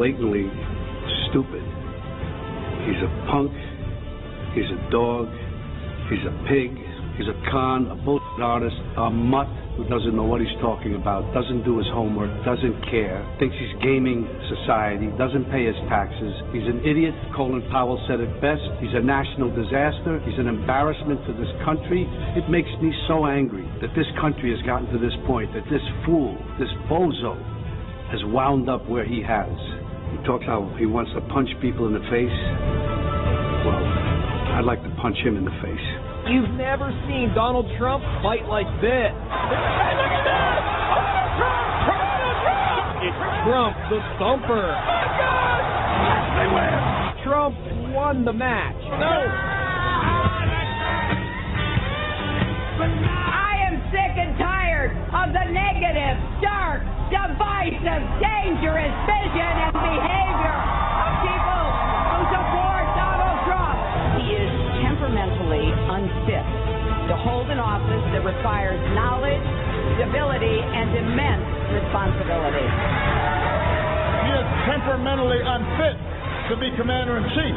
blatantly stupid. He's a punk, he's a dog, he's a pig, he's a con, a bullshit artist, a mutt who doesn't know what he's talking about, doesn't do his homework, doesn't care, thinks he's gaming society, doesn't pay his taxes. He's an idiot. Colin Powell said it best. He's a national disaster. He's an embarrassment to this country. It makes me so angry that this country has gotten to this point, that this fool, this bozo, has wound up where he has. He talks how he wants to punch people in the face. Well, I'd like to punch him in the face. You've never seen Donald Trump fight like this. Hey, look at that! Trump! It's Trump, the thumper. Oh my God! They win! Trump won the match. No! I am sick and tired of the negative, dark, divisive, dangerous vision and behavior of people who support Donald Trump. He is temperamentally unfit to hold an office that requires knowledge, stability, and immense responsibility. He is temperamentally unfit to be commander-in-chief.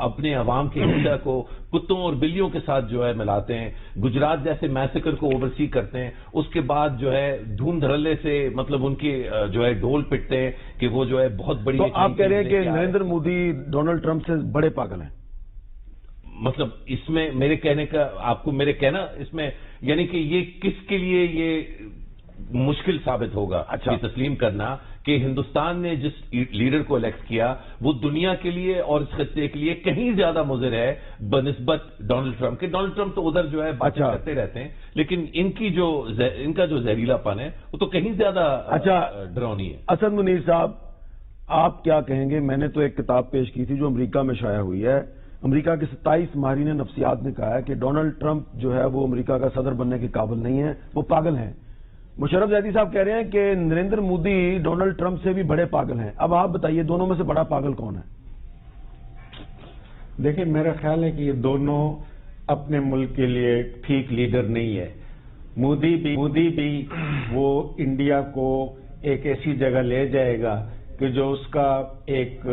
اپنے عوام کی ہنسا کو کتوں اور بلیوں کے ساتھ جو ہے ملاتے ہیں، گجرات جیسے میسیکر کو اوورسی کرتے ہیں، اس کے بعد جو ہے دھوم دھڑلے سے مطلب ان کی جو ہے ڈول پٹتے ہیں کہ وہ جو ہے بہت بڑی. تو آپ کہہ رہے ہیں کہ نریندر مودی ڈونلڈ ٹرمپ سے بڑے پاگل ہیں؟ مطلب اس میں میرے کہنے کا آپ کو میرے کہنا اس میں یعنی کہ یہ کس کے لیے یہ مشکل ثابت ہوگا یہ تسلیم کرنا کہ ہندوستان نے جس لیڈر کو الیکٹ کیا وہ دنیا کے لیے اور اس خطے کے لیے کہیں زیادہ مضر ہے بنسبت ڈونلڈ ٹرمپ کے. ڈونلڈ ٹرمپ تو ادھر جو ہے باتیں کرتے رہتے ہیں، لیکن ان کا جو زہریلا پن ہے وہ تو کہیں زیادہ ڈراؤنی ہے. اسد منیر صاحب، آپ کیا کہیں گے؟ میں نے تو ایک کتاب پیش کی تھی جو امریکہ میں شائع ہوئی ہے. امریکہ کے 27 ماہرین نفسیات نے کہا ہے کہ ڈونلڈ ٹرمپ جو ہے وہ امریکہ کا صدر بننے کے قابل نہیں ہے، وہ پاگل ہیں. مشرف زیدی صاحب کہہ رہے ہیں کہ نریندر مودی ڈونلڈ ٹرمپ سے بھی بڑے پاگل ہیں. اب آپ بتائیے دونوں میں سے بڑا پاگل کون ہے؟ دیکھیں، میرا خیال ہے کہ یہ دونوں اپنے ملک کے لیے ٹھیک لیڈر نہیں ہے. مودی بھی وہ انڈیا کو ایک ایسی جگہ لے جائے گا کہ جو اس کا ایک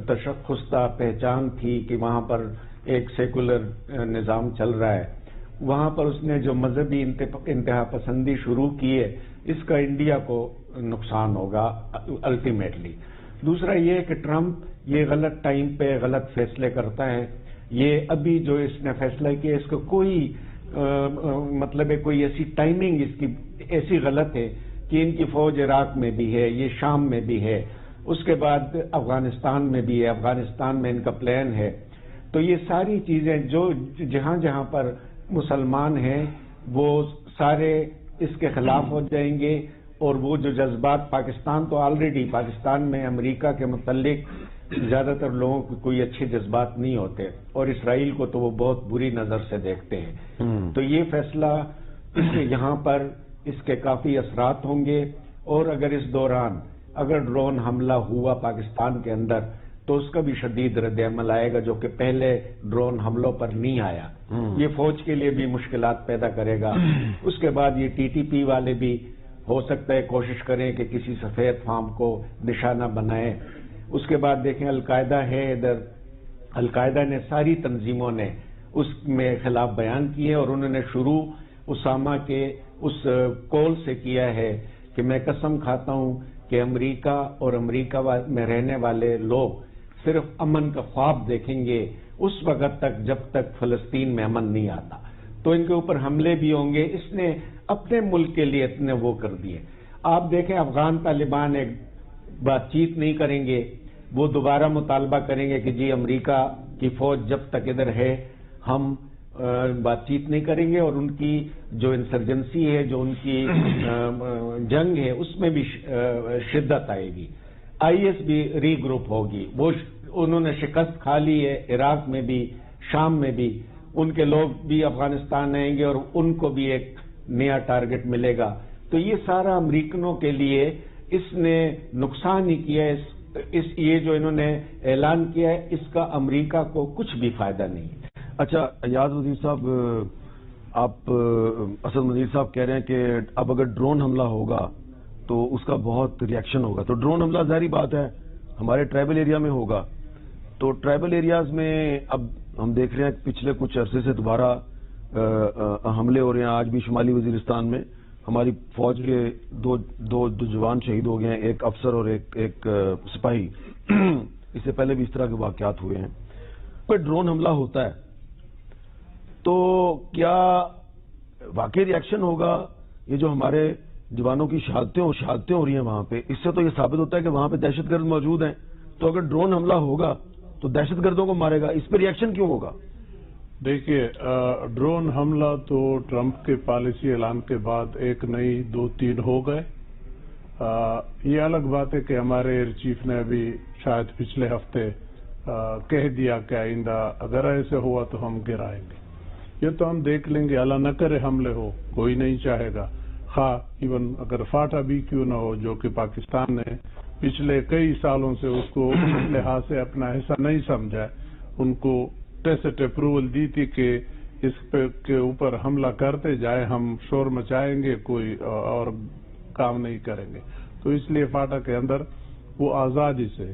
تشخص پہچان تھی کہ وہاں پر ایک سیکولر نظام چل رہا ہے، وہاں پر اس نے جو مذہبی انتہا پسندی شروع کی ہے، اس کا انڈیا کو نقصان ہوگا الٹیمیٹلی. دوسرا یہ کہ ٹرمپ یہ غلط ٹائم پہ غلط فیصلے کرتا ہے. یہ ابھی جو اس نے فیصلہ کیا اس کا کوئی مطلب ہے، کوئی ایسی ٹائمنگ اس کی ایسی غلط ہے کہ ان کی فوج عراق میں بھی ہے، یہ شام میں بھی ہے، اس کے بعد افغانستان میں بھی ہے، افغانستان میں ان کا پلان ہے. تو یہ ساری چیزیں جو جہاں جہاں پر مسلمان ہیں وہ سارے اس کے خلاف ہو جائیں گے، اور وہ جو جذبات پاکستان تو آلریڈی پاکستان میں امریکہ کے متعلق زیادہ تر لوگوں کو کوئی اچھے جذبات نہیں ہوتے، اور اسرائیل کو تو وہ بہت بری نظر سے دیکھتے ہیں. تو یہ فیصلہ یہاں پر اس کے کافی اثرات ہوں گے. اور اگر اس دوران اگر ڈرون حملہ ہوا پاکستان کے اندر تو اس کا بھی شدید رد عمل آئے گا، جو کہ پہلے ڈرون حملوں پر نہیں آیا. یہ فوج کے لیے بھی مشکلات پیدا کرے گا. اس کے بعد یہ ٹی ٹی پی والے بھی ہو سکتا ہے کوشش کریں کہ کسی سفید فام کو نشانہ بنائیں. اس کے بعد دیکھیں القاعدہ ہے ادھر، القاعدہ نے ساری تنظیموں نے اس میں خلاف بیان کیے، اور انہوں نے شروع اسامہ کے اس کول سے کیا ہے کہ میں قسم کھاتا ہوں کہ امریکہ اور امریکہ میں رہنے والے لوگ صرف امن کا خواب دیکھیں گے اس وقت تک جب تک فلسطین میں امن نہیں آتا. تو ان کے اوپر حملے بھی ہوں گے. اس نے اپنے ملک کے لیے اتنے وہ کر دیے. آپ دیکھیں افغان طالبان ایک بات چیت نہیں کریں گے، وہ دوبارہ مطالبہ کریں گے کہ جی امریکہ کی فوج جب تک ادھر ہے ہم بات چیت نہیں کریں گے، اور ان کی جو انسرجنسی ہے، جو ان کی جنگ ہے، اس میں بھی شدت آئے گی. آئی ایس بھی ری گروپ ہوگی. وہ انہوں نے شکست کھا لی ہے عراق میں بھی، شام میں بھی. ان کے لوگ بھی افغانستان آئیں گے اور ان کو بھی ایک نیا ٹارگٹ ملے گا. تو یہ سارا امریکنوں کے لیے اس نے نقصان ہی کیا ہے. یہ جو انہوں نے اعلان کیا ہے اس کا امریکہ کو کچھ بھی فائدہ نہیں. اچھا ایاز وزیر صاحب، آپ اسد منیر صاحب کہہ رہے ہیں کہ اب اگر ڈرون حملہ ہوگا تو اس کا بہت ری ایکشن ہوگا. تو ڈرون حملہ ظاہری بات ہے ہمارے ٹرائبل ایریا میں ہوگا. تو ٹرائبل ایریاز میں اب ہم دیکھ رہے ہیں کہ پچھلے کچھ عرصے سے دوبارہ حملے ہو رہے ہیں. آج بھی شمالی وزیرستان میں ہماری فوج کے دو جوان شہید ہو گئے ہیں، ایک افسر اور ایک سپاہی. اس سے پہلے بھی اس طرح کے واقعات ہوئے ہیں. پر ڈرون حملہ ہوتا ہے تو کیا واقعی ری ایکشن ہوگا؟ یہ جو ہمارے جوانوں کی شہادتیں ہو رہی ہیں وہاں پہ، اس سے تو یہ ثابت ہوتا ہے کہ وہاں پہ دہشت گرد موجود ہیں. تو اگر ڈرون حملہ ہوگا تو دہشت گردوں کو مارے گا، اس پہ ری ایکشن کیوں ہوگا؟ دیکھیے، ڈرون حملہ تو ٹرمپ کے پالیسی اعلان کے بعد ایک نہیں 2-3 ہو گئے. یہ الگ بات ہے کہ ہمارے ایئر چیف نے ابھی شاید پچھلے ہفتے کہہ دیا کہ آئندہ اگر ایسے ہوا تو ہم گرائیں گے. یہ تو ہم دیکھ لیں گے، اللہ نہ کرے حملے ہو، کوئی نہیں چاہے گا. ایون اگر فاٹا بھی کیوں نہ ہو، جو کہ پاکستان نے پچھلے کئی سالوں سے اس کو اس لحاظ سے اپنا حصہ نہیں سمجھا. ان کو ٹیسٹ اپروول دی تھی کہ اس کے اوپر حملہ کرتے جائے، ہم شور مچائیں گے، کوئی اور کام نہیں کریں گے. تو اس لیے فاٹا کے اندر وہ آزادی سے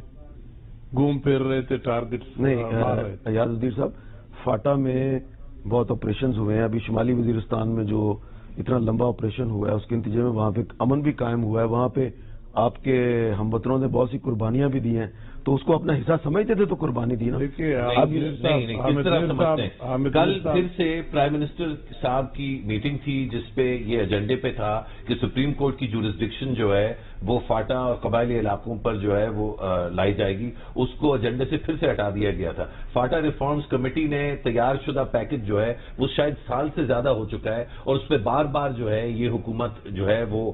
گھوم پھر رہے تھے، ٹارگیٹس نہیں مار رہے تھے. ایاز وزیر صاحب، فاٹا میں بہت آپریشنز ہوئے ہیں. ابھی شمالی وزیرستان میں جو اتنا لمبا آپریشن ہوا ہے اس کے نتیجے میں وہاں پہ امن بھی قائم ہوا ہے. وہاں پہ آپ کے ہم وطنوں نے بہت سی قربانیاں بھی دی ہیں، تو اس کو اپنا حصہ سمجھتے تھے تو قربانی دی نا. دیکھیے نہیں کس طرح سمجھتے ہیں. کل پھر سے پرائم منسٹر صاحب کی میٹنگ تھی جس پہ یہ ایجنڈے پہ تھا کہ سپریم کورٹ کی جورسڈکشن جو ہے وہ فاٹا اور قبائلی علاقوں پر جو ہے وہ لائی جائے گی. اس کو ایجنڈے سے پھر سے ہٹا دیا گیا تھا. فاٹا ریفارمز کمیٹی نے تیار شدہ پیکج جو ہے وہ شاید سال سے زیادہ ہو چکا ہے، اور اس پہ بار بار جو ہے یہ حکومت جو ہے وہ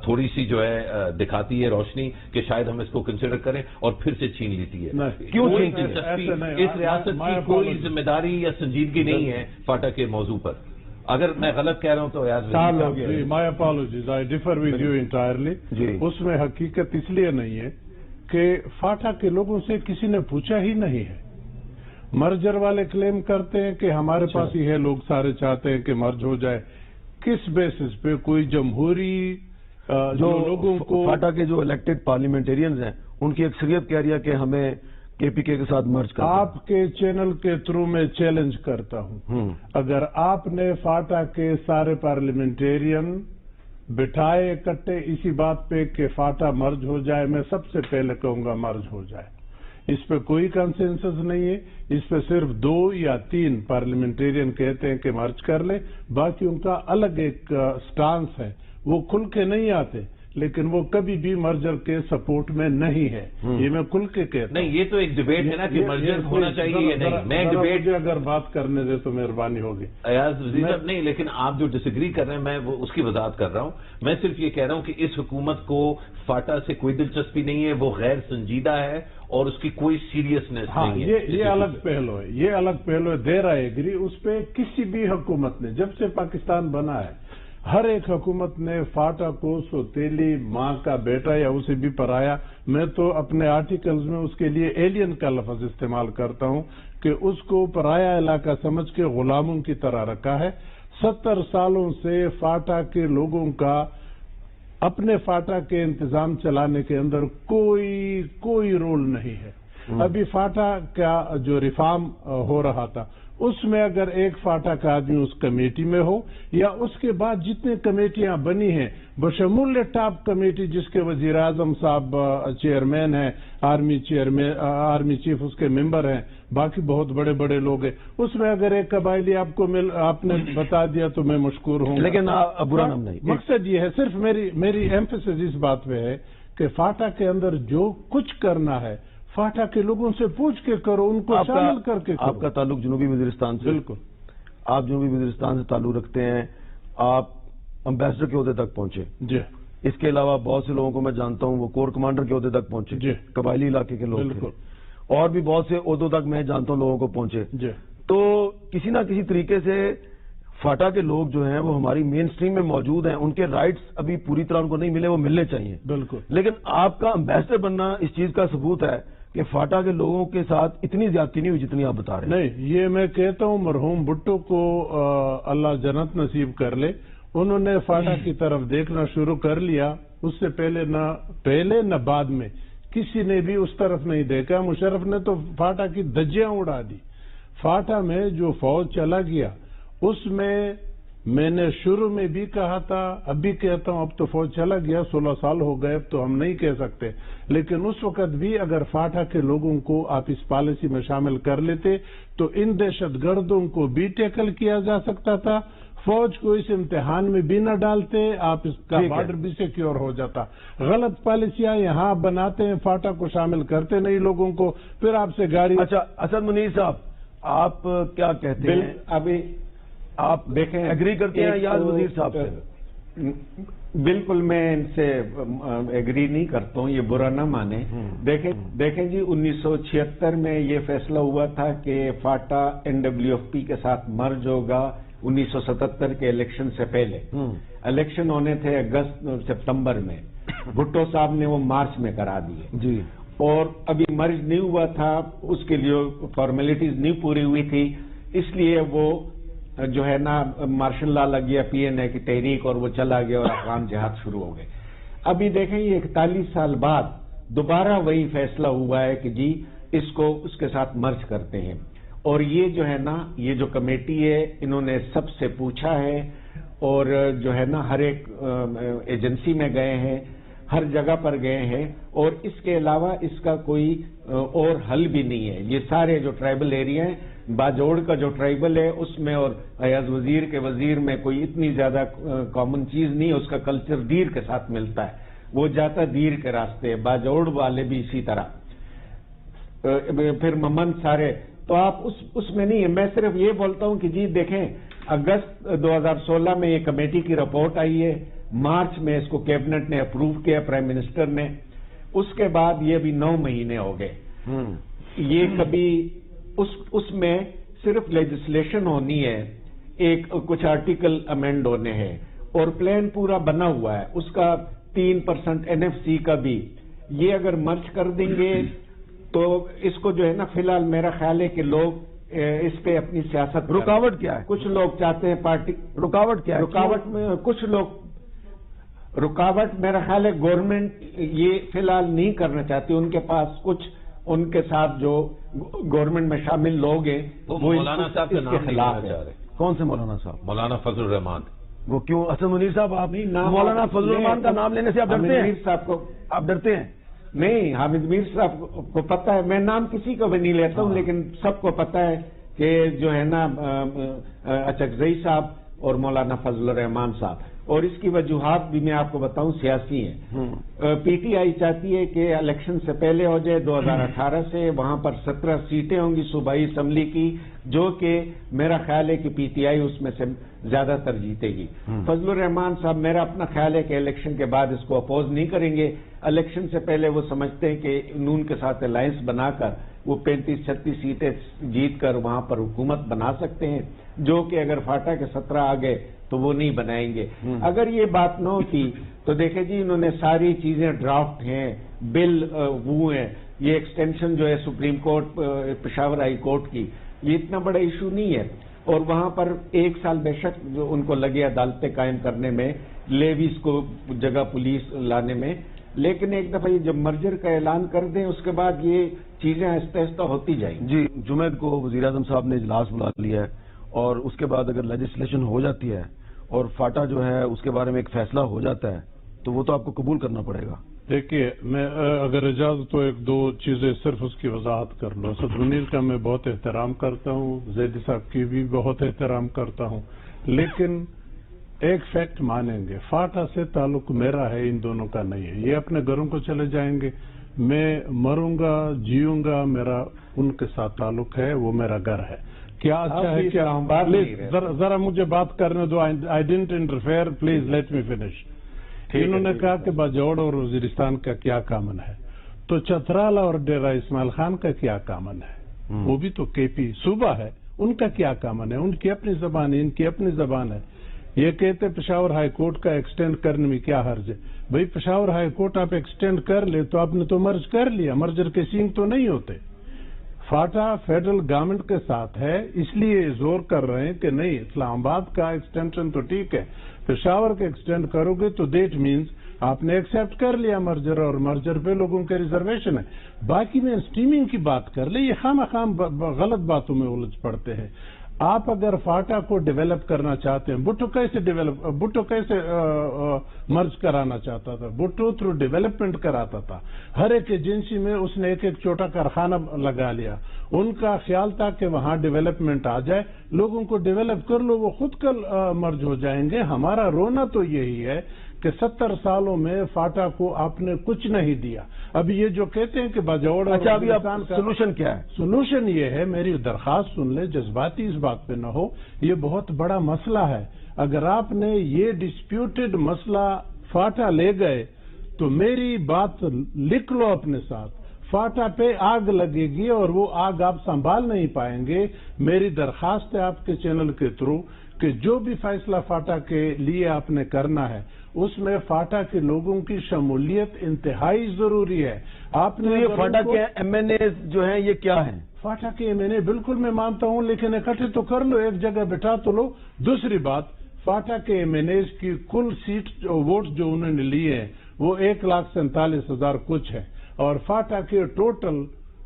تھوڑی سی جو ہے دکھاتی ہے روشنی کہ شاید ہم اس کو کنسیڈر کریں، اور پھر سے چھین لیتی ہے. کیوں کوئی دلچسپی اس ریاست کی کوئی ذمہ داری یا سنجیدگی نہیں ہے فاٹا کے موضوع پر. اگر میں غلط کہہ رہا ہوں تو یار my apologies, I differ with you entirely. اس میں حقیقت اس لیے نہیں ہے کہ فاٹا کے لوگوں سے کسی نے پوچھا ہی نہیں ہے. مرجر والے کلیم کرتے ہیں کہ ہمارے پاس ہی ہے، لوگ سارے چاہتے ہیں کہ مرج ہو جائے. کس بیسس پہ؟ کوئی جمہوری جو لوگوں کو فاٹا کے جو الیکٹڈ پارلیمنٹیرینز ہیں ان کی اکثریت کہہ رہی ہے کہ ہمیں کے پی کے ساتھ مرج کرنا. آپ کے چینل کے تھرو میں چیلنج کرتا ہوں، اگر آپ نے فاٹا کے سارے پارلیمنٹیرین بٹھائے اکٹھے اسی بات پہ کہ فاٹا مرج ہو جائے، میں سب سے پہلے کہوں گا مرج ہو جائے. اس پہ کوئی کنسنسس نہیں ہے. اس پہ صرف 2 یا 3 پارلیمنٹیرین کہتے ہیں کہ مرج کر لیں، باقی ان کا الگ ایک سٹانس ہے. وہ کھل کے نہیں آتے، لیکن وہ کبھی بھی مرجر کے سپورٹ میں نہیں ہے. یہ میں کھل کے کہتا ہوں. نہیں، یہ تو ایک ڈبیٹ ہے نا کہ مرجر ہونا چاہیے یا نہیں. میں ڈبیٹ اگر بات کرنے دے تو مہربانی ہوگی. ایاز وزیر صاحب نہیں، لیکن آپ جو ڈس ایگری کر رہے ہیں میں وہ اس کی وضاحت کر رہا ہوں. میں صرف یہ کہہ رہا ہوں کہ اس حکومت کو فاٹا سے کوئی دلچسپی نہیں ہے، وہ غیر سنجیدہ ہے اور اس کی کوئی سیریسنیس نہیں ہے. یہ الگ پہلو ہے، یہ الگ پہلو ہے. دیر آئے ایگری. اس پہ کسی بھی حکومت نے جب سے پاکستان بنا ہے، ہر ایک حکومت نے فاٹا کو سوتیلی ماں کا بیٹا یا اسے بھی پرایا. میں تو اپنے آرٹیکلز میں اس کے لیے ایلین کا لفظ استعمال کرتا ہوں کہ اس کو پرایا علاقہ سمجھ کے غلاموں کی طرح رکھا ہے. 70 سالوں سے فاٹا کے لوگوں کا اپنے فاٹا کے انتظام چلانے کے اندر کوئی رول نہیں ہے. ابھی فاٹا کا جو ریفارم ہو رہا تھا اس میں اگر ایک فاٹا کا آدمی اس کمیٹی میں ہو یا اس کے بعد جتنے کمیٹیاں بنی ہیں بشمول ٹاپ کمیٹی جس کے وزیر اعظم صاحب چیئرمین ہیں، آرمی چیف اس کے ممبر ہیں، باقی بہت بڑے بڑے لوگ ہیں، اس میں اگر ایک قبائلی آپ نے بتا دیا تو میں مشکور ہوں. لیکن برا نام نہیں. مقصد یہ ہے، صرف میری ایمفیسس اس بات پہ ہے کہ فاٹا کے اندر جو کچھ کرنا ہے فاٹا کے لوگوں سے پوچھ کے کرو، ان کو شامل کر کے کرو. آپ کا تعلق جنوبی وزیرستان سے؟ بالکل. آپ جنوبی وزیرستان سے تعلق رکھتے ہیں، آپ امبیسڈر کے عہدے تک پہنچے. جی. اس کے علاوہ بہت سے لوگوں کو میں جانتا ہوں وہ کور کمانڈر کے عہدے تک پہنچے. جی. قبائلی علاقے کے لوگ. بالکل. اور بھی بہت سے عہدوں تک میں جانتا ہوں لوگوں کو پہنچے. جی. تو کسی نہ کسی طریقے سے فاٹا کے لوگ جو ہیں وہ ہماری مین سٹریم میں موجود ہیں. ان کے رائٹس ابھی پوری طرح ان کو نہیں ملے، وہ ملنے چاہیے. بالکل. لیکن آپ کا امبیسڈر بننا اس چیز کا ثبوت ہے کہ فاٹا کے لوگوں کے ساتھ اتنی زیادتی نہیں ہوئی جتنی آپ بتا رہے ہیں. نہیں، یہ میں کہتا ہوں مرحوم بھٹو کو اللہ جنت نصیب کر لے. انہوں نے فاٹا کی طرف دیکھنا شروع کر لیا. اس سے پہلے نہ بعد میں کسی نے بھی اس طرف نہیں دیکھا. مشرف نے تو فاٹا کی دھجیاں اڑا دی. فاٹا میں جو فوج چلا گیا اس میں نے شروع میں بھی کہا تھا، اب بھی کہتا ہوں، اب تو فوج چلا گیا، 16 سال ہو گئے، اب تو ہم نہیں کہہ سکتے. لیکن اس وقت بھی اگر فاٹا کے لوگوں کو آپ اس پالیسی میں شامل کر لیتے تو ان دہشت گردوں کو بھی ٹیکل کیا جا سکتا تھا. فوج کو اس امتحان میں بھی نہ ڈالتے، آپ اس کا بارڈر بھی سیکیور ہو جاتا. غلط پالیسیاں یہاں بناتے ہیں، فاٹا کو شامل کرتے نہیں لوگوں کو، پھر آپ سے گاڑی. اچھا اسد منیر صاحب، آپ کیا کہتے ہیں؟ ابھی آپ دیکھیں ایگری کرتے ہیں ایاز وزیر صاحب سے؟ بالکل میں ان سے ایگری نہیں کرتا ہوں، یہ برا نہ مانے. دیکھیں جی، 1976 میں یہ فیصلہ ہوا تھا کہ فاٹا NWFP کے ساتھ مرج ہوگا 1977 کے الیکشن سے پہلے. الیکشن ہونے تھے اگست سپتمبر میں، بھٹو صاحب نے وہ مارچ میں کرا دیے. جی. اور ابھی مرج نہیں ہوا تھا، اس کے لیے فارمیلٹیز نہیں پوری ہوئی تھی، اس لیے وہ جو ہے نا مارشل لا لگ گیا PNA کی تحریک اور وہ چلا گیا اور افغان جہاد شروع ہو گئے. ابھی دیکھیں یہ 41 سال بعد دوبارہ وہی فیصلہ ہوا ہے کہ جی اس کو اس کے ساتھ مرج کرتے ہیں. اور یہ جو ہے نا یہ جو کمیٹی ہے انہوں نے سب سے پوچھا ہے اور جو ہے نا ہر ایک ایجنسی میں گئے ہیں, ہر جگہ پر گئے ہیں, اور اس کے علاوہ اس کا کوئی اور حل بھی نہیں ہے. یہ سارے جو ٹرائبل ایریا ہیں, باجوڑ کا جو ٹرائبل ہے اس میں اور ایاز وزیر کے وزیر میں کوئی اتنی زیادہ کامن چیز نہیں ہے. اس کا کلچر دیر کے ساتھ ملتا ہے, وہ جاتا دیر کے راستے. باجوڑ والے بھی اسی طرح, پھر ممن سارے. تو آپ اس میں نہیں ہے. میں صرف یہ بولتا ہوں کہ جی دیکھیں, اگست 2016 میں یہ کمیٹی کی رپورٹ آئی ہے, مارچ میں اس کو کیبنٹ نے اپروو کیا, پرائم منسٹر نے. اس کے بعد یہ بھی 9 مہینے ہو گئے. یہ کبھی اس میں صرف لیجسلیشن ہونی ہے, ایک کچھ آرٹیکل امینڈ ہونے ہیں, اور پلان پورا بنا ہوا ہے اس کا 3% NFC کا بھی. یہ اگر مرچ کر دیں گے تو اس کو جو ہے نا فی الحال میرا خیال ہے کہ لوگ اس پہ اپنی سیاست. رکاوٹ کیا ہے؟ کچھ لوگ چاہتے ہیں پارٹی. رکاوٹ کیا ہے؟ رکاوٹ میں کچھ لوگ رکاوٹ میرا خیال ہے گورنمنٹ یہ فی الحال نہیں کرنا چاہتی. ان کے پاس کچھ ان کے ساتھ جو گورنمنٹ میں شامل لوگ ہیں وہ مولانا صاحب کے نام خلاف ہے. کون سے مولانا صاحب؟ مولانا فضل الرحمان. وہ کیوں؟ حسن منیر صاحب, آپ مولانا فضل الرحمان کا نام لینے سے آپ ڈرتے ہیں؟ صاحب کو آپ ڈرتے ہیں؟ نہیں, حامد میر صاحب کو پتا ہے, میں نام کسی کو بھی نہیں لیتا ہوں, لیکن سب کو پتا ہے کہ جو ہے نا اچکزئی صاحب اور مولانا فضل الرحمان صاحب. اور اس کی وجوہات بھی میں آپ کو بتاؤں سیاسی ہیں. PTI چاہتی ہے کہ الیکشن سے پہلے ہو جائے 2018 سے. وہاں پر 17 سیٹیں ہوں گی صوبائی اسمبلی کی, جو کہ میرا خیال ہے کہ PTI اس میں سے زیادہ تر جیتے گی. فضل الرحمان صاحب میرا اپنا خیال ہے کہ الیکشن کے بعد اس کو اپوز نہیں کریں گے. الیکشن سے پہلے وہ سمجھتے ہیں کہ نون کے ساتھ الائنس بنا کر وہ 35-36 سیٹیں جیت کر وہاں پر حکومت بنا سکتے ہیں, جو کہ اگر فاٹا کے 17 آ گئے تو وہ نہیں بنائیں گے. اگر یہ بات نہ ہوتی تو دیکھیں جی انہوں نے ساری چیزیں ڈرافٹ ہیں, بل وہ ہیں. یہ ایکسٹینشن جو ہے supreme court Peshawar high court کی, یہ اتنا بڑا ایشو نہیں ہے. اور وہاں پر 1 سال بے شک جو ان کو لگے عدالتیں قائم کرنے میں, لیویز کو جگہ پولیس لانے میں, لیکن ایک دفعہ یہ جب مرجر کا اعلان کر دیں اس کے بعد یہ چیزیں آہستہ آہستہ ہوتی جائیں. جی, جمعہ کو وزیر اعظم صاحب نے اجلاس بلا لیا ہے, اور اس کے بعد اگر لیجسلیشن ہو جاتی ہے اور فاٹا جو ہے اس کے بارے میں ایک فیصلہ ہو جاتا ہے تو وہ تو آپ کو قبول کرنا پڑے گا. دیکھیے, میں اگر اجازت تو 1-2 چیزیں صرف اس کی وضاحت کر لوں. اسد منیر کا میں بہت احترام کرتا ہوں, زیدی صاحب کی بھی بہت احترام کرتا ہوں, لیکن ایک فیکٹ مانیں گے, فاٹا سے تعلق میرا ہے, ان دونوں کا نہیں ہے. یہ اپنے گھروں کو چلے جائیں گے, میں مروں گا جیوں گا, میرا ان کے ساتھ تعلق ہے, وہ میرا گھر ہے. کیا اچھا ہے کہ ذرا مجھے بات کرنے دو. I don't interfere, please let me finish. انہوں نے کہا کہ باجوڑ اور وزیرستان کا کیا کامن ہے, تو چترالا اور ڈیرہ اسماعیل خان کا کیا کامن ہے؟ وہ بھی تو KP صوبہ ہے, ان کا کیا کامن ہے؟ ان کی اپنی زبان ہے, ان کی اپنی زبان ہے. یہ کہتے پشاور ہائی کورٹ کا ایکسٹینڈ کرنے میں کیا حرج ہے؟ بھئی پشاور ہائی کورٹ آپ ایکسٹینڈ کر لے تو آپ نے تو مرج کر لیا, مرجر کے سینگ تو نہیں ہوتے. فاٹا فیڈرل گورنمنٹ کے ساتھ ہے, اس لیے زور کر رہے ہیں کہ نہیں, اسلام آباد کا ایکسٹینشن تو ٹھیک ہے, پشاور کے ایکسٹینڈ کرو گے تو دیٹ مینز آپ نے ایکسپٹ کر لیا مرجر, اور مرجر پہ لوگوں کے ریزرویشن ہے. باقی میں اسٹیمنگ کی بات کر لیں, یہ خام غلط باتوں میں الجھ پڑتے ہیں. آپ اگر فاٹا کو ڈیولپ کرنا چاہتے ہیں, بھٹو کیسے مرج کرانا چاہتا تھا؟ بھٹو تھرو ڈیولپمنٹ کراتا تھا. ہر ایک ایجنسی میں اس نے ایک چھوٹا کارخانہ لگا لیا. ان کا خیال تھا کہ وہاں ڈیولپمنٹ آ جائے, لوگوں کو ڈیولپ کر لو, وہ خود کل مرج ہو جائیں گے. ہمارا رونا تو یہی ہے کہ 70 سالوں میں فاٹا کو آپ نے کچھ نہیں دیا. اب یہ جو کہتے ہیں کہ باجوڑ, اچھا ابھی سولوشن کیا ہے؟ سولوشن یہ ہے, میری درخواست سن لیں, جذباتی اس بات پہ نہ ہو, یہ بہت بڑا مسئلہ ہے. اگر آپ نے یہ ڈسپیوٹڈ مسئلہ فاٹا لے گئے تو میری بات لکھ لو اپنے ساتھ, فاٹا پہ آگ لگے گی اور وہ آگ آپ سنبھال نہیں پائیں گے. میری درخواست ہے آپ کے چینل کے تھرو کہ جو بھی فیصلہ فاٹا کے لیے آپ نے کرنا ہے اس میں فاٹا کے لوگوں کی شمولیت انتہائی ضروری ہے. آپ نے یہ فاٹا کے MNAs جو ہیں یہ کیا ہیں؟ فاٹا کے MNA بالکل میں مانتا ہوں, لیکن اکٹھے تو کر لو, ایک جگہ بٹھا تو لو. دوسری بات, فاٹا کے MNAs کی کل سیٹ ووٹ جو انہوں نے لیے ہیں وہ 1,47,000 کچھ ہے, اور فاٹا کے ٹوٹل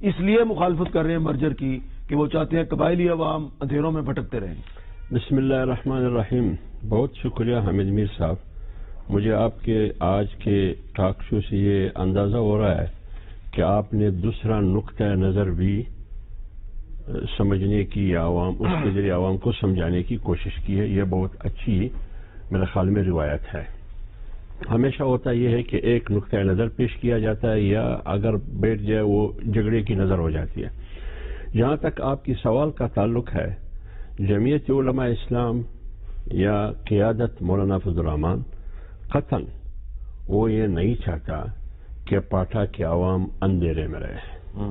اس لیے مخالفت کر رہے ہیں مرجر کی کہ وہ چاہتے ہیں قبائلی عوام اندھیروں میں بھٹکتے رہیں. بسم اللہ الرحمن الرحیم. بہت شکریہ حامد میر صاحب. مجھے آپ کے آج کے ٹاک شو سے یہ اندازہ ہو رہا ہے کہ آپ نے دوسرا نقطۂ نظر بھی سمجھنے کی عوام اس کے ذریعے عوام کو سمجھانے کی کوشش کی ہے. یہ بہت اچھی میرے خیال میں روایت ہے. ہمیشہ ہوتا یہ ہے کہ ایک نقطۂ نظر پیش کیا جاتا ہے یا اگر بیٹھ جائے وہ جھگڑے کی نظر ہو جاتی ہے. جہاں تک آپ کی سوال کا تعلق ہے، جمعیت علماء اسلام یا قیادت مولانا فضل الرحمان قطعاً وہ یہ نہیں چاہتا کہ پاٹھا کے عوام اندھیرے میں رہے.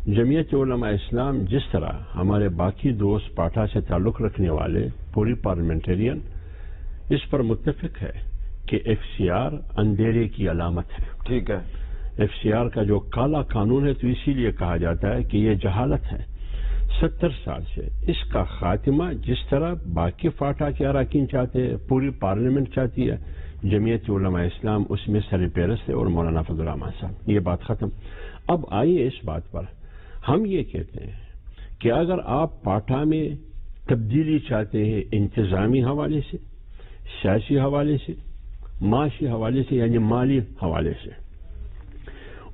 جمعیت علماء اسلام جس طرح ہمارے باقی دوست پاٹھا سے تعلق رکھنے والے پوری پارلیمنٹرین اس پر متفق ہے کہ ایف سی آر اندھیرے کی علامت ہے. ٹھیک ہے. ایف سی آر کا جو کالا قانون ہے تو اسی لیے کہا جاتا ہے کہ یہ جہالت ہے. 70 سال سے اس کا خاتمہ جس طرح باقی پاٹھا کے اراکین چاہتے ہیں، پوری پارلیمنٹ چاہتی ہے، جمعیت علماء اسلام اس میں سر پیرست ہے اور مولانا فضل الرحمان صاحب. یہ بات ختم. اب آئیے اس بات پر ہم یہ کہتے ہیں کہ اگر آپ پاٹھا میں تبدیلی چاہتے ہیں انتظامی حوالے سے، سیاسی حوالے سے، معاشی حوالے سے یعنی مالی حوالے سے،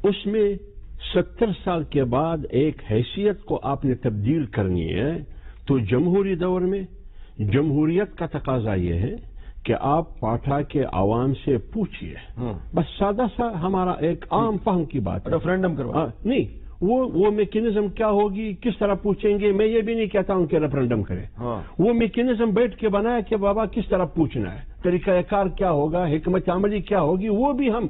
اس میں 70 سال کے بعد ایک حیثیت کو آپ نے تبدیل کرنی ہے تو جمہوری دور میں جمہوریت کا تقاضا یہ ہے کہ آپ پاٹھا کے عوام سے پوچھئے. بس سادہ سا ہمارا ایک عام فہم کی بات ہے. ریفرینڈم کروا نہیں، وہ میکینزم کیا ہوگی، کس طرح پوچھیں گے. میں یہ بھی نہیں کہتا ہوں کہ ریفرینڈم کرے. وہ میکینزم بیٹھ کے بنایا کہ بابا کس طرح پوچھنا ہے، طریقہ کار کیا ہوگا، حکمت عملی کیا ہوگی، وہ بھی ہم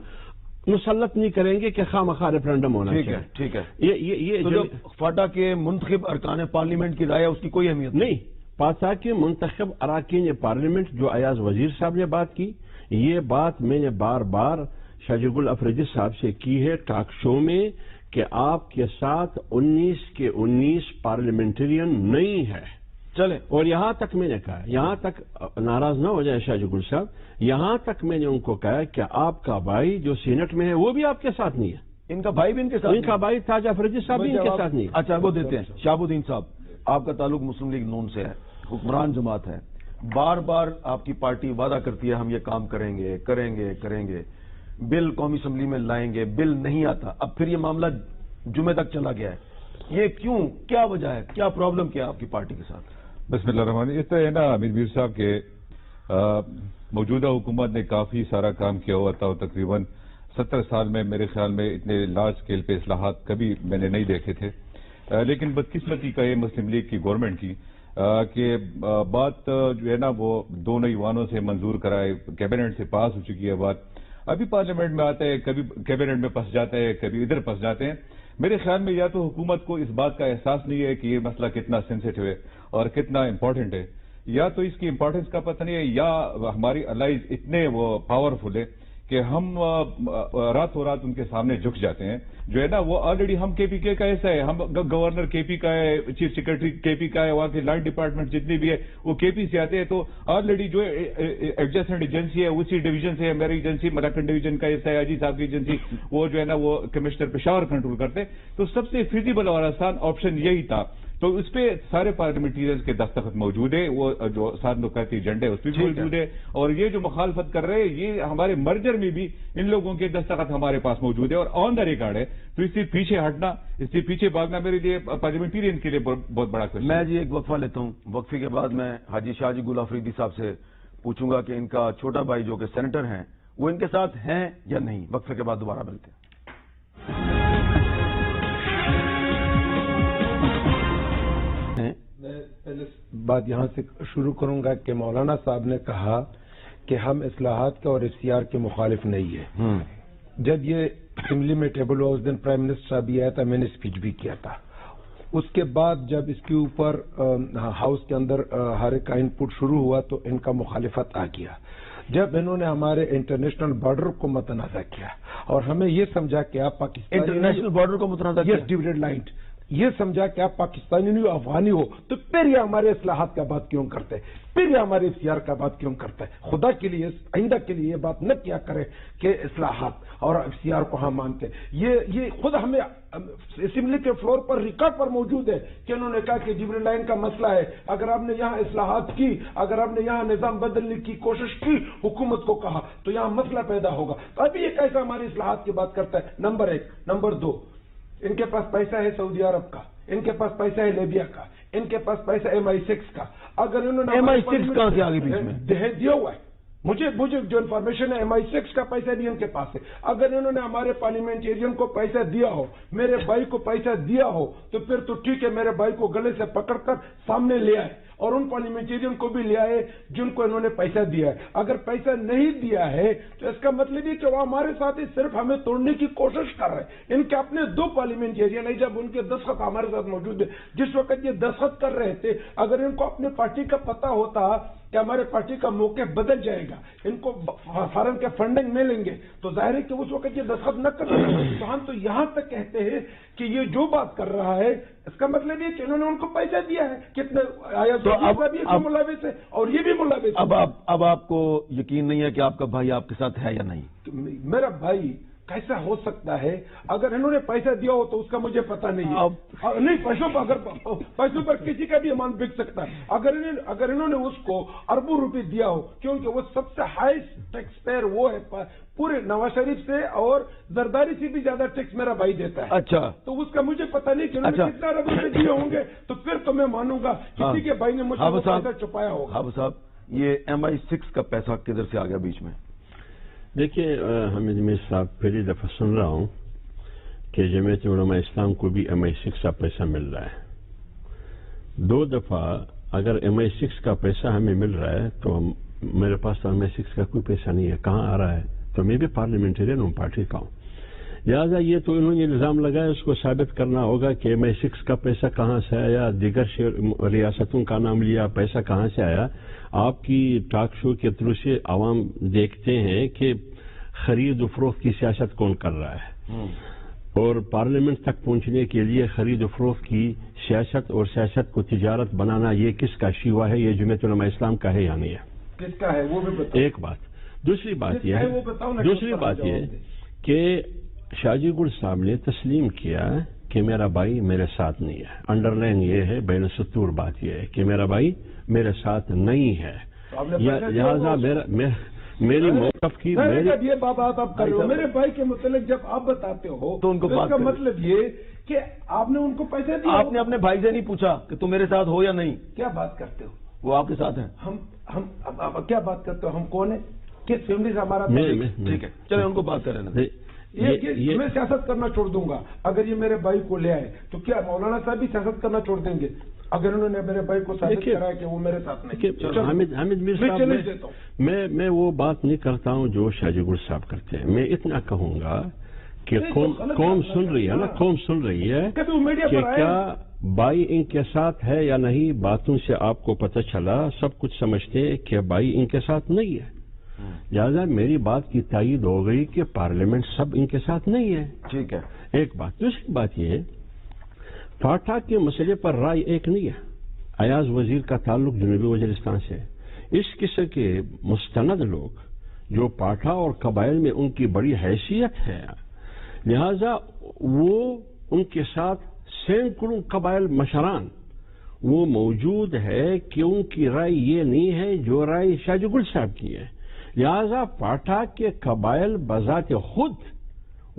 مسلط نہیں کریں گے کہ خواہ مخواہ ریفرینڈم ہونا چاہیے. ٹھیک ہے. یہ فاٹا کے منتخب ارکان پارلیمنٹ کی رائے اس کی کوئی اہمیت نہیں. پاٹھا کے منتخب اراکین پارلیمنٹ جو ایاز وزیر صاحب نے بات کی، یہ بات میں نے بار بار شاہ گل افریدی صاحب سے کی ہے ٹاک شو میں کہ آپ کے ساتھ 19 کے 19 پارلیمنٹرین نہیں ہے. چلے. اور یہاں تک میں نے کہا، یہاں تک ناراض نہ ہو جائے شاہ گل صاحب، یہاں تک میں نے ان کو کہا کہ آپ کا بھائی جو سینٹ میں ہے وہ بھی آپ کے ساتھ نہیں ہے. ان کا بھائی بھی ان کے ساتھ، ان کا بھائی تاج افریدی صاحب بھی ان کے ساتھ نہیں ہے. اچھا وہ دیتے ہیں. شہاب الدین صاحب، آپ کا تعلق مسلم لیگ نون سے ہے، حکمران جماعت ہے. بار بار آپ کی پارٹی وعدہ کرتی ہے ہم یہ کام کریں گے کریں گے کریں گے، بل قومی اسمبلی میں لائیں گے، بل نہیں آتا. اب پھر یہ معاملہ جمعے تک چلا گیا ہے. یہ کیوں، کیا وجہ ہے، کیا پرابلم کیا آپ کی پارٹی کے ساتھ؟ بسم اللہ الرحمن الرحیم. اس طرح ہے نا حامد میر صاحب کے موجودہ حکومت نے کافی سارا کام کیا ہوا تھا اور تقریباً 70 سال میں میرے خیال میں اتنے لارج اسکیل پہ اصلاحات کبھی میں نے نہیں دیکھے تھے. لیکن بدقسمتی کا یہ مسلم لیگ کی گورنمنٹ کی کہ بات جو ہے نا وہ دونوں ایوانوں سے منظور کرائے، کیبنٹ سے پاس ہو چکی ہے بات. ابھی پارلیمنٹ میں آتا ہے، کبھی کیبنٹ میں پھنس جاتا ہے، کبھی ادھر پھنس جاتے ہیں. میرے خیال میں یا تو حکومت کو اس بات کا احساس نہیں ہے کہ یہ مسئلہ کتنا سینسیٹیو ہے اور کتنا امپورٹنٹ ہے، یا تو اس کی امپورٹنس کا پتہ نہیں ہے، یا ہماری الائز اتنے وہ پاورفل ہے کہ ہم راتوں رات ان کے سامنے جھک جاتے ہیں. جو ہے نا وہ آلریڈی ہم کے پی کے کا ایسا ہے، ہم گورنر کے پی کا ہے، چیف سیکرٹری کے پی کا ہے، وہاں کے لائن ڈپارٹمنٹ جتنی بھی ہے وہ کے پی سے آتے ہیں. تو آلریڈی جو ایڈجسٹنٹ ایجنسی ہے اسی ڈویژن سے ہے. میری ایجنسی مراکن ڈویژن کا ایسا ہے، حاجی صاحب کی ایجنسی وہ جو ہے نا وہ کمشنر پشاور کنٹرول کرتے. تو سب سے فیزیبل اور آسان آپشن یہی تھا. تو اس پہ سارے پارلیمنٹیرینز کے دستخط موجود ہے، وہ جو 7 نکاتی ایجنڈے اس پہ موجود ہے. اور یہ جو مخالفت کر رہے ہیں یہ ہمارے مرجر میں بھی ان لوگوں کے دستخط ہمارے پاس موجود ہے اور آن دا ریکارڈ ہے. تو اس سے پیچھے ہٹنا، اس سے پیچھے بھاگنا میرے لیے پارلیمنٹیرین کے لیے بہت بڑا کوشش. میں ایک وقفہ لیتا ہوں. وقفے کے بعد میں حاجی شاہ گل افریدی صاحب سے پوچھوں گا کہ ان کا چھوٹا بھائی جو کہ سینیٹر ہیں وہ ان کے ساتھ ہیں یا نہیں. وقفے کے بعد دوبارہ ملتے ہیں. میں پہلے بات یہاں سے شروع کروں گا کہ مولانا صاحب نے کہا کہ ہم اصلاحات کے اور ایف سی آر کے مخالف نہیں ہیں. جب یہ اسمبلی میں ٹیبل ہوا اس دن پرائم منسٹر صاحب بھی آیا تھا، میں نے اسپیچ بھی کیا تھا. اس کے بعد جب اس کے اوپر ہاؤس کے اندر ہر ایک کا ان پٹ شروع ہوا تو ان کا مخالفت آ گیا. جب انہوں نے ہمارے انٹرنیشنل بارڈر کو متنازع کیا اور ہمیں یہ سمجھا کہ آپ پاکستان انٹرنیشنل بارڈر کو متنازع کیا، ڈیویڈڈ لائن یہ سمجھا کہ آپ پاکستانی نہیں ہو، افغانی ہو، تو پھر یہ ہمارے اصلاحات کا بات کیوں کرتے ہیں، پھر یہ ہمارے اختیار کا بات کیوں کرتا ہے؟ خدا کے لیے آئندہ کے لیے یہ بات نہ کیا کرے کہ اصلاحات اور اختیار کو ہم مانتے ہیں۔ یہ خود ہمیں اسمبلی کے فلور پر ریکارڈ پر موجود ہے کہ انہوں نے کہا کہ جبریل لائن کا مسئلہ ہے، اگر آپ نے یہاں اصلاحات کی، اگر آپ نے یہاں نظام بدلنے کی کوشش کی، حکومت کو کہا تو یہاں مسئلہ پیدا ہوگا۔ تو ابھی یہ کیسا ہماری اصلاحات کی بات کرتا ہے؟ نمبر 1۔ نمبر 2، ان کے پاس پیسہ ہے سعودی عرب کا، ان کے پاس پیسہ ہے لیبیا کا، ان کے پاس پیسہ MI6 کا۔ اگر انہوں نے MI6 کہاں سے آگے بیچ میں دیا ہوا ہے، مجھے جو انفارمیشن ہے MI6 کا پیسہ بھی ان کے پاس ہے۔ اگر انہوں نے ہمارے پارلیمنٹیرین کو پیسہ دیا ہو، میرے بھائی کو پیسہ دیا ہو، تو پھر تو ٹھیک ہے، میرے بھائی کو گلے سے پکڑ کر سامنے لے آئے اور ان پارلیمنٹیرین کو بھی لے آئے جن کو انہوں نے پیسہ دیا ہے۔ اگر پیسہ نہیں دیا ہے تو اس کا مطلب یہ کہ وہ ہمارے ساتھ ہی صرف ہمیں توڑنے کی کوشش کر رہے ہیں۔ ان کے اپنے 2 پارلیمنٹیرین ہیں، جب ان کے دستخط ہمارے ساتھ موجود ہے، جس وقت یہ دستخط کر رہے تھے، اگر ان کو اپنے پارٹی کا پتہ ہوتا کہ ہمارے پارٹی کا موقف بدل جائے گا، ان کو فارن کے فنڈنگ ملیں گے، تو ظاہر ہے کہ اس وقت یہ دستخط نہ کرتے۔ تو ہم تو یہاں تک کہتے ہیں کہ یہ جو بات کر رہا ہے اس کا مطلب یہ کہ انہوں نے ان کو پیسہ دیا ہے۔ کتنے آیا تو ملوث ہے اور یہ بھی ملوث ہے۔ اب آپ کو یقین نہیں ہے کہ آپ کا بھائی آپ کے ساتھ ہے یا نہیں؟ میرا بھائی کیسا ہو سکتا ہے؟ اگر انہوں نے پیسہ دیا ہو تو اس کا مجھے پتا نہیں ہے۔ نہیں، پیسوں پر کسی کا بھی ایمان بک سکتا ہے۔ اگر انہوں نے اس کو اربوں روپے دیا ہو، کیونکہ وہ سب سے ہائیسٹ ٹیکس پیئر وہ ہے پورے نواز شریف سے، اور زرداری سے بھی زیادہ ٹیکس میرا بھائی دیتا ہے۔ اچھا، تو اس کا مجھے پتا نہیں کہ انہوں نے کتنا ارب روپے دیے ہوں گے، تو پھر تو میں مانوں گا کسی کے بھائی نے مجھ سے پیسہ چھپایا ہوگا۔ حافظ صاحب، یہ MI6 کا پیسہ کدھر سے آ گیا بیچ میں؟ دیکھیے حمید میر صاحب، پہلی دفعہ سن رہا ہوں کہ جمعیت علماء اسلام کو بھی MI6 کا پیسہ مل رہا ہے۔ 2 دفعہ اگر MI6 کا پیسہ ہمیں مل رہا ہے تو میرے پاس تو MI6 کا کوئی پیسہ نہیں ہے، کہاں آ رہا ہے؟ تو میں بھی پارلیمنٹرین ہوں، پارٹی کا ہوں، لہٰذا یہ تو انہوں نے الزام لگایا، اس کو ثابت کرنا ہوگا کہ MI6 کا پیسہ کہاں سے آیا، دیگر ریاستوں کا نام لیا، پیسہ کہاں سے آیا۔ آپ کی ٹاک شو کے تھرو سے عوام دیکھتے ہیں کہ خرید و فروخت کی سیاست کون کر رہا ہے، اور پارلیمنٹ تک پہنچنے کے لیے خرید و فروخت کی سیاست اور سیاست کو تجارت بنانا یہ کس کا شیوا ہے؟ یہ جمعیت علماء اسلام کا ہے یا نہیں ہے؟ کس کا ہے وہ بھی بتاؤ۔ ایک بات۔ دوسری بات یہ ہے کہ شاجی گل صاحب نے تسلیم کیا کہ میرا بھائی میرے ساتھ نہیں ہے۔ انڈر لائن یہ ہے، بین السطور بات یہ ہے کہ میرا بھائی میرے ساتھ نہیں ہے، لہٰذا میری موقف کی یہ بات آپ کر رہے ہو میرے بھائی کے متعلق جب آپ بتاتے ہو تو ان کو اس کا مطلب یہ کہ آپ نے ان کو پیسے دیا۔ آپ نے اپنے بھائی سے نہیں پوچھا کہ تم میرے ساتھ ہو یا نہیں؟ کیا بات کرتے ہو؟ وہ آپ کے ساتھ ہیں۔ ہم کیا بات کرتے ہو؟ ہم کون ہیں؟ کس فیملی سے ہمارا؟ ٹھیک ہے، چلے ان کو بات کریں۔ میں سیاست کرنا چھوڑ دوں گا اگر یہ میرے بھائی کو لے آئے، تو کیا مولانا صاحب بھی سیاست کرنا چھوڑ دیں گے اگر انہوں نے میرے بھائی کو ثابت کرایا کہ وہ میرے ساتھ نہیں؟ حامد میر صاحب، میں وہ بات نہیں کرتا ہوں جو شاجی گل صاحب کرتے ہیں۔ میں اتنا کہوں گا کہ قوم سن رہی ہے نا، قوم سن رہی ہے کہ کیا بھائی ان کے ساتھ ہے یا نہیں۔ باتوں سے آپ کو پتہ چلا، سب کچھ سمجھتے کہ بھائی ان کے ساتھ نہیں ہے، لہٰذا میری بات کی تائید ہو گئی کہ پارلیمنٹ سب ان کے ساتھ نہیں ہے۔ ٹھیک ہے، ایک بات۔ دوسری بات یہ، فاٹا کے مسئلے پر رائے ایک نہیں ہے۔ ایاز وزیر کا تعلق جنوبی وزیرستان سے، اس قسم کے مستند لوگ جو پاٹھا اور قبائل میں ان کی بڑی حیثیت ہے، لہذا وہ ان کے ساتھ سینکڑوں قبائل مشران وہ موجود ہے کہ ان کی رائے یہ نہیں ہے جو رائے شاجی گل صاحب کی ہے، لہذا پاٹھا کے قبائل بذات خود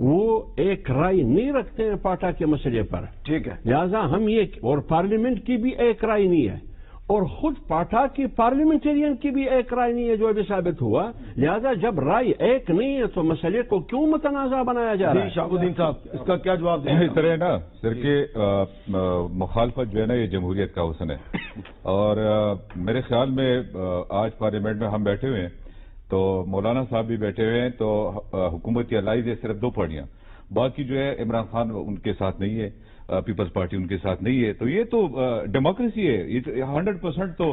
وہ ایک رائے نہیں رکھتے ہیں پاٹھا کے مسئلے پر، ٹھیک ہے، لہذا ہم یہ، اور پارلیمنٹ کی بھی ایک رائے نہیں ہے، اور خود پاٹھا کی پارلیمنٹرین کی بھی ایک رائے نہیں ہے جو ابھی ثابت ہوا، لہذا جب رائے ایک نہیں ہے تو مسئلے کو کیوں متنازع بنایا جا رہا ہے؟ شہاب الدین صاحب اس کا کیا جواب دیں؟ اس طرح نا سر کہ مخالفت جو ہے نا یہ جمہوریت کا حسن ہے، اور میرے خیال میں آج پارلیمنٹ میں ہم بیٹھے ہوئے ہیں تو مولانا صاحب بھی بیٹھے ہوئے ہیں، تو حکومت کی الائز ہے صرف 2 پارٹیاں، باقی جو ہے عمران خان ان کے ساتھ نہیں ہے، پیپلز پارٹی ان کے ساتھ نہیں ہے، تو یہ تو ڈیموکریسی ہے، یہ 100% تو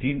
3